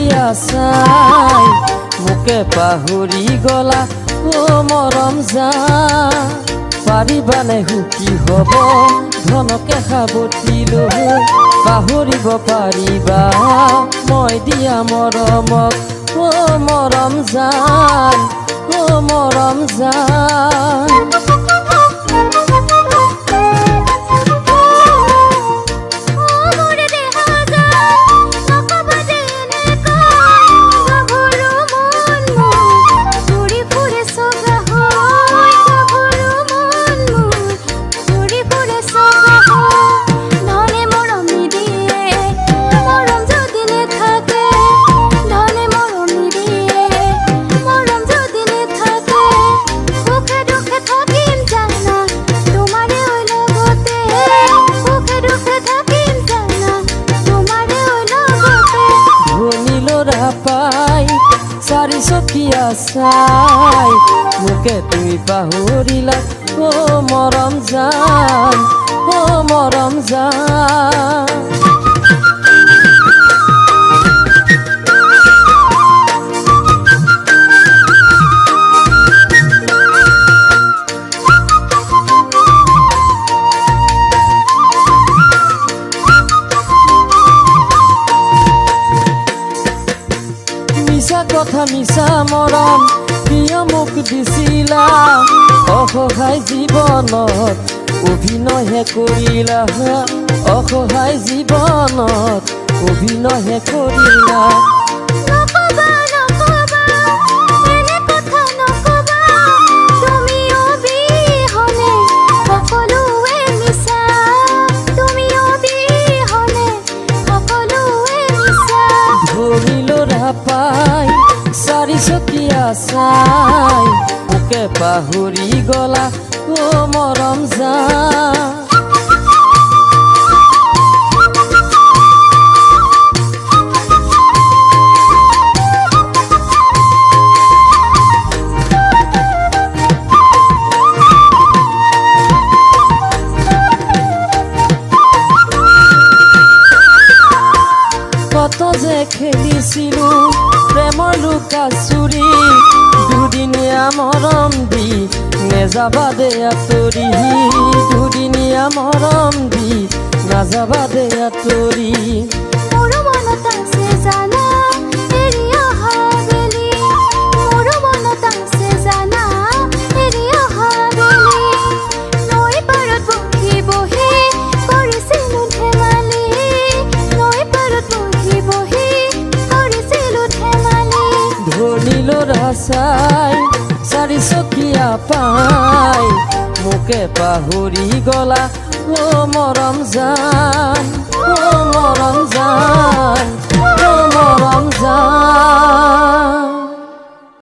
চকিয়া চাই মোকে পাহৰি গলা ও মৰম জান পাৰিবানে সুখী হ'ব ধনকে সাৱটি লৈ পাহৰিব পাৰিবা মই দিয়া মৰমক ও মৰম জান ও মৰম জান চাৰি চকিয়া চাই মোকে তুমি পাহৰিলা ও মৰম জান ও মৰম জান কথা মিছা মৰম প্ৰিয় মোক দিছিলা অসহায় জীৱনত অভিনয়হে কৰিলা অসহায় জীৱনত অভিনয়হে কৰিলা পাই চাৰি চকিয়া চাই মোকে পাহৰি গলা ও মৰম জান কত যে খেলিছিলো প্ৰেমৰ লুকাচুৰি দুদিনীয়া মৰম দি নেযাবা দে আঁতৰি দুদিনীয়া মৰম দি নাযাবা দে আঁতৰি চাই চাৰি চকিয়া পাই মোকে পাহৰি গলা ও মৰম জান ও মৰম জান